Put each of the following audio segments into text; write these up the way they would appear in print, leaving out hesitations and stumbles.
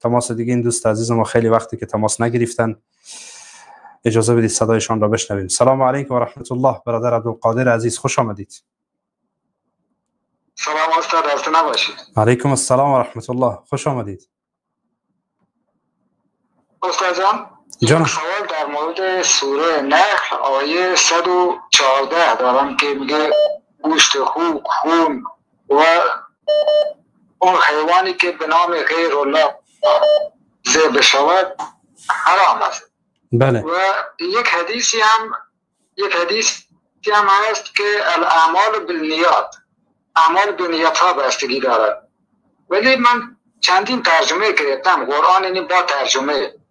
تماس دیگه این دوست عزیز ما خیلی وقتی که تماس نگرفتن، اجازه بدید صدایشان را بشنویم. سلام علیکم و رحمت الله. برادر عبدالقادر عزیز خوش آمدید. سلام استاد، خسته نباشید. علیکم السلام و رحمت الله. خوش آمدید. استاد جان سوال در مورد سوره نحل آیه 114 دارم که میگه گوشت خوک، خون و اون حیوانی که به نام غیر الله ذبح شود حرام است. بله. و یک حدیثی هم هست که الاعمال بالنیات، اعمال به نیت ها بستگی دارد. ولی من چندین ترجمه گرفتم قرآن، یعنی با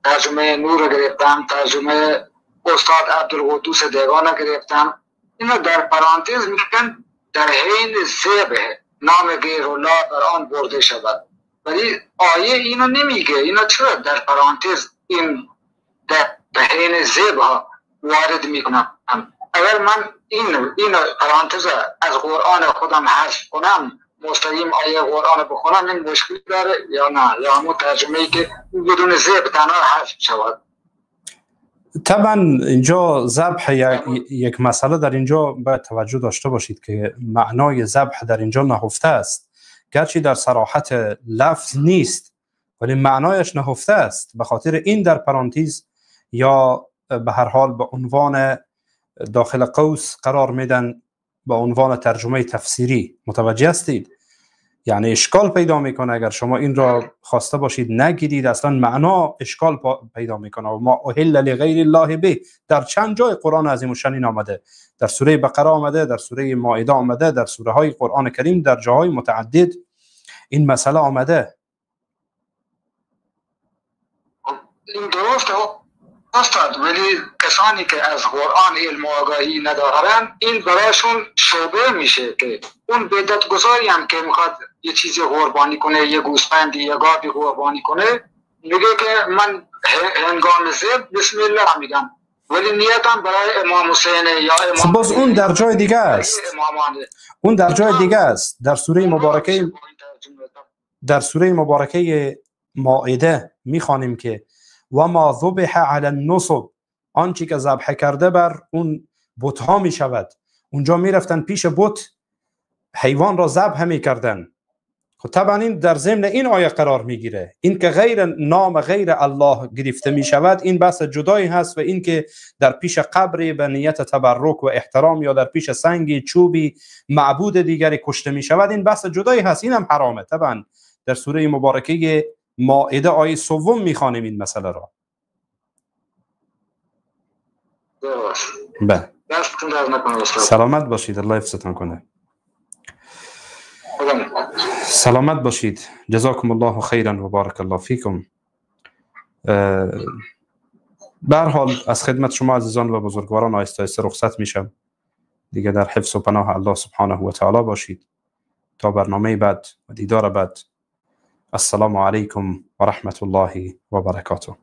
ترجمه نور گرفتم، ترجمه استاد عبدالقدوس دیگان گرفتم. اینو در پرانتز میگن در حین ذبح نام غیر الله بر آن برده شود، ولی آیه اینو نمیگه. اینو چرا در پرانتز این در حین ذبح وارد میکنم؟ اگر من این پرانتز از قرآن خودم حذف کنم، مستقیم آیه قرآن بخونم، این مشکلی داره یا نه؟ یا همون ترجمه‌ای که بدون ذبح تنها حذف شود؟ طبعا اینجا ذبح یک مسئله در اینجا باید توجه داشته باشید که معنای ذبح در اینجا نهفته است، گرچه در صراحت لفظ نیست ولی معنایش نهفته است. به خاطر این در پرانتز یا به هر حال به عنوان داخل قوس قرار میدن، به عنوان ترجمه تفسیری. متوجه هستید؟ یعنی اشکال پیدا میکنه اگر شما این را خواسته باشید نگیرید، اصلا معنا اشکال پیدا میکنه. و ما اهل لغیر الله به در چند جای قرآن عظیم الشان آمده، در سوره بقره آمده، در سوره مائده آمده، در سوره های قرآن کریم در جاهای متعدد این مسئله آمده. این درسته استاد، ولی کسانی که از قرآن علم و آگاهی ندارن این براشون شبه میشه که اون بدعت گذاری هم که میخواد یه چیزی قربانی کنه، یه گوسفندی یا گاوی قربانی کنه، میگه که من هنگام ذبح بسم الله میگم، ولی نیتم برای امام حسین یا امام. باز اون در جای دیگه است. اون در جای دیگه است. در سوره مبارکه مائده میخوانیم که و ما ذبح علی النصب، آنچه که ذبح کرده بر اون بت ها می شود. اونجا می رفتن پیش بت حیوان را ذبح می کردن. خب طبعا این در ضمن این آیه قرار می گیره. این که نام غیر الله گرفته می شود این بحث جدایی هست، و این که در پیش قبری به نیت تبرک و احترام یا در پیش سنگی چوبی معبود دیگری کشته می شود این بحث جدایی هست، این هم حرامه. طبعا در سوره مبارکه مائده آیه 3 میخوانیم این مسئله را. بله. سلامت باشید، الله حفظتان کنه. سلامت باشید، جزاکم الله خیرا و بارک الله فیکم. به هر حال از خدمت شما عزیزان و بزرگواران آهسته آهسته رخصت میشم دیگه. در حفظ و پناه الله سبحانه و تعالی باشید تا برنامه بعد و دیدار بعد. السلام علیکم و رحمت الله و برکاته.